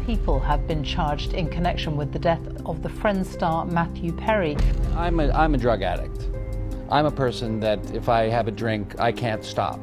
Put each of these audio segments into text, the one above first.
people have been charged in connection with the death of the Friends star Matthew Perry. I'm a drug addict. I'm a person that if I have a drink, I can't stop.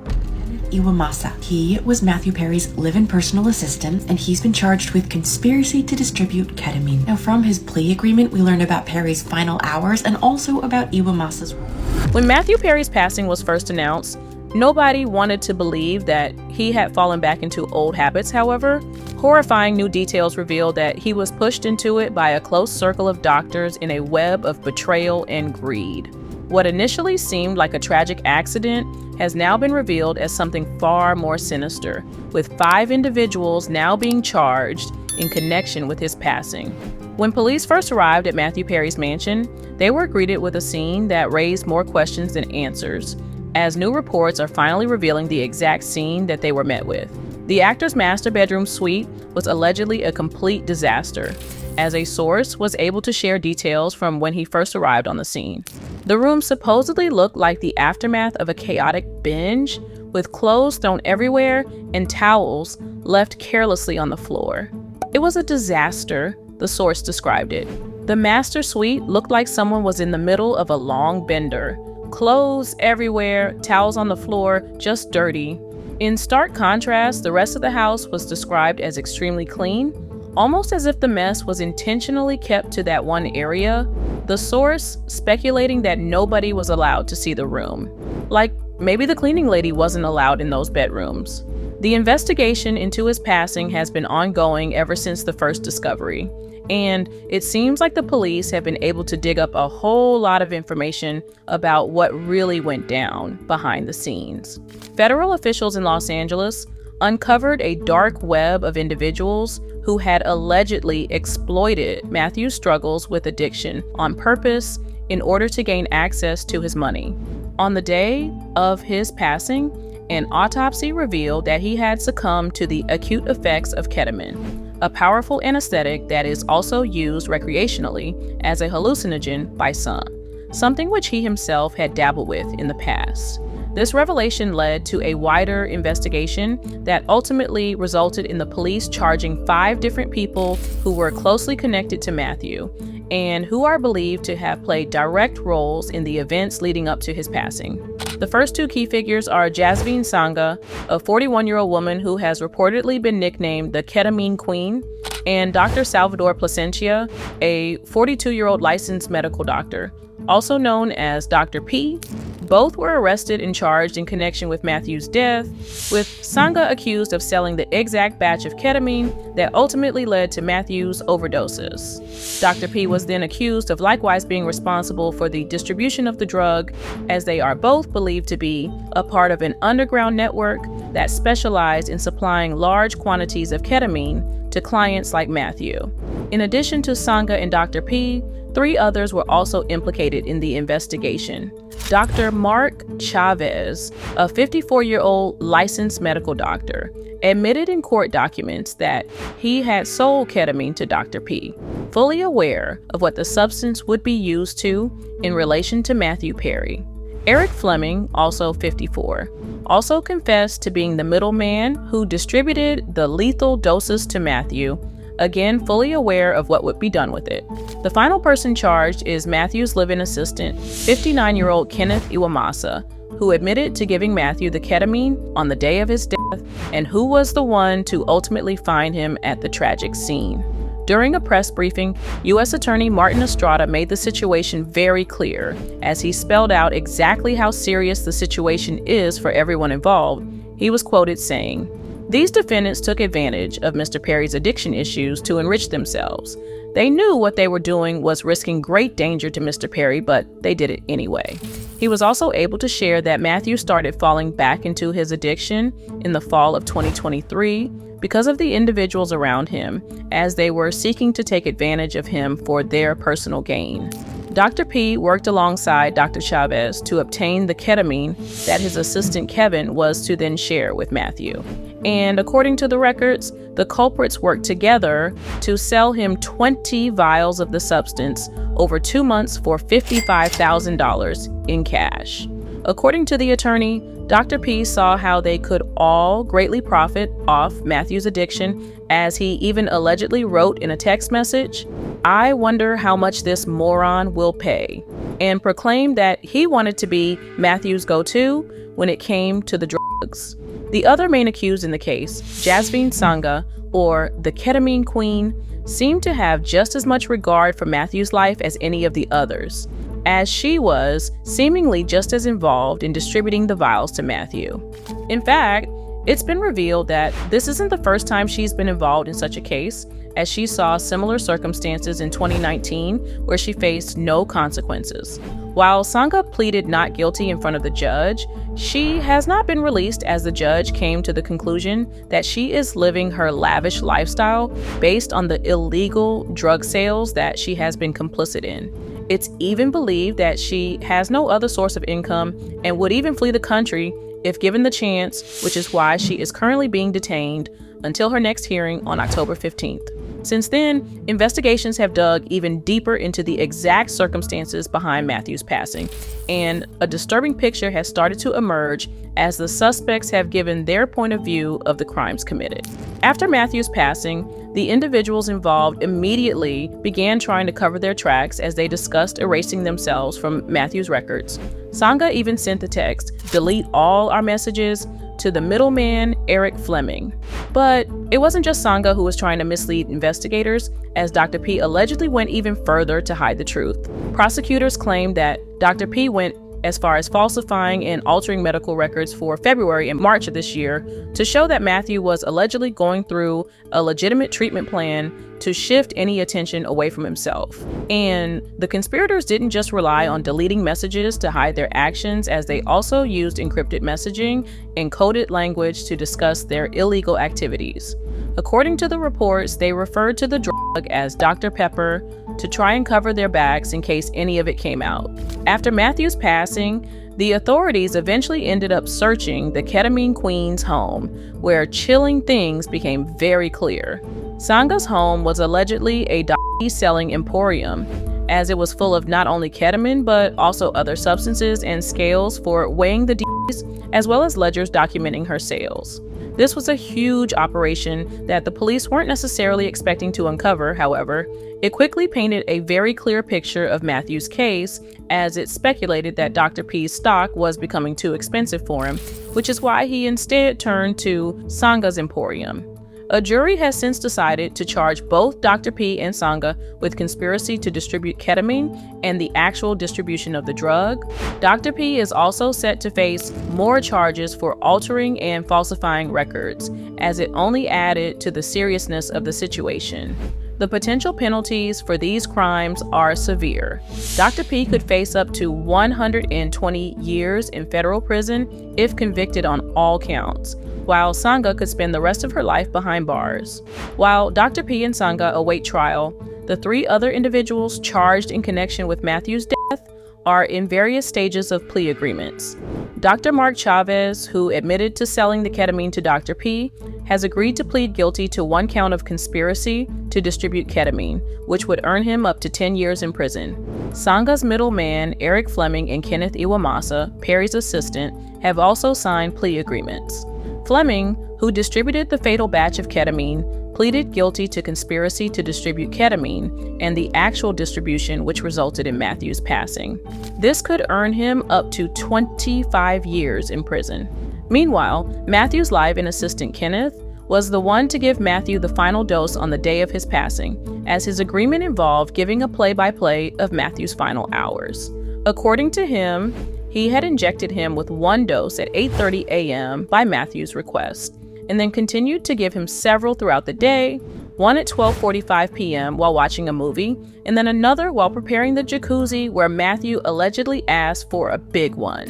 Iwamasa. He was Matthew Perry's live-in personal assistant, and he's been charged with conspiracy to distribute ketamine. Now, from his plea agreement, we learn about Perry's final hours and also about Iwamasa's role. When Matthew Perry's passing was first announced, nobody wanted to believe that he had fallen back into old habits. However, horrifying new details revealed that he was pushed into it by a close circle of doctors in a web of betrayal and greed. What initially seemed like a tragic accident has now been revealed as something far more sinister, with 5 individuals now being charged in connection with his passing. When police first arrived at Matthew Perry's mansion, they were greeted with a scene that raised more questions than answers, as new reports are finally revealing the exact scene that they were met with. The actor's master bedroom suite was allegedly a complete disaster, as a source was able to share details from when he first arrived on the scene. The room supposedly looked like the aftermath of a chaotic binge, with clothes thrown everywhere and towels left carelessly on the floor. It was a disaster, the source described it. The master suite looked like someone was in the middle of a long bender. Clothes everywhere, towels on the floor, just dirty. In stark contrast, the rest of the house was described as extremely clean, almost as if the mess was intentionally kept to that one area, the source speculating that nobody was allowed to see the room. Like, maybe the cleaning lady wasn't allowed in those bedrooms. The investigation into his passing has been ongoing ever since the first discovery, and it seems like the police have been able to dig up a whole lot of information about what really went down behind the scenes. Federal officials in Los Angeles uncovered a dark web of individuals who had allegedly exploited Matthew's struggles with addiction on purpose in order to gain access to his money. On the day of his passing, an autopsy revealed that he had succumbed to the acute effects of ketamine, a powerful anesthetic that is also used recreationally as a hallucinogen by some, something which he himself had dabbled with in the past. This revelation led to a wider investigation that ultimately resulted in the police charging 5 different people who were closely connected to Matthew and who are believed to have played direct roles in the events leading up to his passing. The first 2 key figures are Jasmine Sanga, a 41-year-old woman who has reportedly been nicknamed the Ketamine Queen, and Dr. Salvador Placencia, a 42-year-old licensed medical doctor, also known as Dr. P. Both were arrested and charged in connection with Matthew's death, with Sanga accused of selling the exact batch of ketamine that ultimately led to Matthew's overdoses. Dr. P was then accused of likewise being responsible for the distribution of the drug, as they are both believed to be a part of an underground network that specialized in supplying large quantities of ketamine to clients like Matthew. In addition to Sanga and Dr. P, 3 others were also implicated in the investigation. Dr. Mark Chavez, a 54-year-old licensed medical doctor, admitted in court documents that he had sold ketamine to Dr. P, fully aware of what the substance would be used to in relation to Matthew Perry. Eric Fleming, also 54, also confessed to being the middleman who distributed the lethal doses to Matthew, again fully aware of what would be done with it. The final person charged is Matthew's live-in assistant, 59-year-old Kenneth Iwamasa, who admitted to giving Matthew the ketamine on the day of his death and who was the one to ultimately find him at the tragic scene. During a press briefing, U.S. Attorney Martin Estrada made the situation very clear as he spelled out exactly how serious the situation is for everyone involved. He was quoted saying, "These defendants took advantage of Mr. Perry's addiction issues to enrich themselves. They knew what they were doing was risking great danger to Mr. Perry, but they did it anyway." He was also able to share that Matthew started falling back into his addiction in the fall of 2023 because of the individuals around him, as they were seeking to take advantage of him for their personal gain. Dr. P worked alongside Dr. Chavez to obtain the ketamine that his assistant Kevin was to then share with Matthew. And according to the records, the culprits worked together to sell him 20 vials of the substance over 2 months for $55,000 in cash. According to the attorney, Dr. P saw how they could all greatly profit off Matthew's addiction, as he even allegedly wrote in a text message, "I wonder how much this moron will pay," and proclaimed that he wanted to be Matthew's go-to when it came to the drugs. The other main accused in the case, Jasveen Sangha, or the ketamine queen, seemed to have just as much regard for Matthew's life as any of the others, as she was seemingly just as involved in distributing the vials to Matthew. In fact, it's been revealed that this isn't the first time she's been involved in such a case, as she saw similar circumstances in 2019 where she faced no consequences. While Sangha pleaded not guilty in front of the judge, she has not been released, as the judge came to the conclusion that she is living her lavish lifestyle based on the illegal drug sales that she has been complicit in. It's even believed that she has no other source of income and would even flee the country if given the chance, which is why she is currently being detained until her next hearing on October 15th. Since then, investigations have dug even deeper into the exact circumstances behind Matthew's passing, and a disturbing picture has started to emerge as the suspects have given their point of view of the crimes committed. After Matthew's passing, the individuals involved immediately began trying to cover their tracks as they discussed erasing themselves from Matthew's records. Sangha even sent the text, "Delete all our messages," to the middleman, Eric Fleming. But it wasn't just Sangha who was trying to mislead investigators, as Dr. P allegedly went even further to hide the truth. Prosecutors claimed that Dr. P went as far as falsifying and altering medical records for February and March of this year to show that Matthew was allegedly going through a legitimate treatment plan to shift any attention away from himself. And the conspirators didn't just rely on deleting messages to hide their actions, as they also used encrypted messaging and coded language to discuss their illegal activities. According to the reports, they referred to the drug as Dr. Pepper to try and cover their backs in case any of it came out. After Matthew's passing, the authorities eventually ended up searching the ketamine queen's home, where chilling things became very clear. Sangha's home was allegedly a selling emporium, as it was full of not only ketamine but also other substances and scales for weighing the D's, as well as ledgers documenting her sales. This was a huge operation that the police weren't necessarily expecting to uncover. However, it quickly painted a very clear picture of Matthew's case, as it speculated that Dr. P's stock was becoming too expensive for him, which is why he instead turned to Sangha's emporium. A jury has since decided to charge both Dr. P and Sangha with conspiracy to distribute ketamine and the actual distribution of the drug. Dr. P is also set to face more charges for altering and falsifying records, as it only added to the seriousness of the situation. The potential penalties for these crimes are severe. Dr. P could face up to 120 years in federal prison if convicted on all counts, while Sangha could spend the rest of her life behind bars. While Dr. P and Sangha await trial, the three other individuals charged in connection with Matthew's death are in various stages of plea agreements. Dr. Mark Chavez, who admitted to selling the ketamine to Dr. P, has agreed to plead guilty to one count of conspiracy to distribute ketamine, which would earn him up to 10 years in prison. Sangha's middleman, Eric Fleming, and Kenneth Iwamasa, Perry's assistant, have also signed plea agreements. Fleming, who distributed the fatal batch of ketamine, pleaded guilty to conspiracy to distribute ketamine and the actual distribution which resulted in Matthew's passing. This could earn him up to 25 years in prison. Meanwhile, Matthew's live-in assistant Kenneth was the one to give Matthew the final dose on the day of his passing, as his agreement involved giving a play-by-play of Matthew's final hours. According to him, he had injected him with one dose at 8:30 a.m. by Matthew's request, and then continued to give him several throughout the day, one at 12:45 p.m. while watching a movie, and then another while preparing the jacuzzi where Matthew allegedly asked for a big one.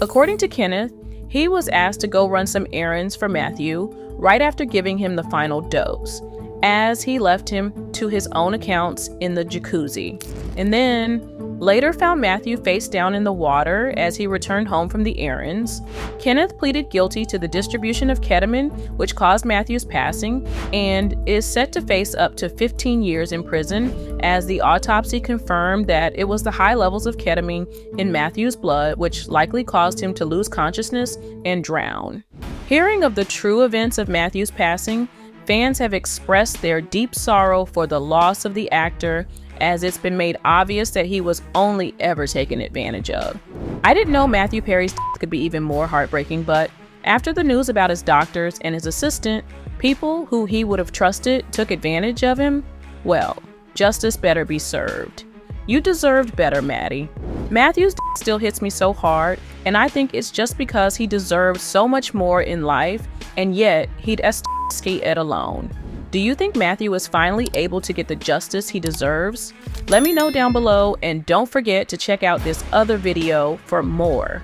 According to Kenneth, he was asked to go run some errands for Matthew right after giving him the final dose, as he left him to his own accounts in the jacuzzi. And then later found Matthew face down in the water as he returned home from the errands. Kenneth pleaded guilty to the distribution of ketamine, which caused Matthew's passing, and is set to face up to 15 years in prison, as the autopsy confirmed that it was the high levels of ketamine in Matthew's blood which likely caused him to lose consciousness and drown. Hearing of the true events of Matthew's passing, fans have expressed their deep sorrow for the loss of the actor, as it's been made obvious that he was only ever taken advantage of. I didn't know Matthew Perry's death could be even more heartbreaking, but after the news about his doctors and his assistant, people who he would have trusted took advantage of him, well, justice better be served. You deserved better, Maddie. Matthew's death still hits me so hard, and I think it's just because he deserved so much more in life, and yet he'd skate it alone. Do you think Matthew is finally able to get the justice he deserves? Let me know down below, and don't forget to check out this other video for more.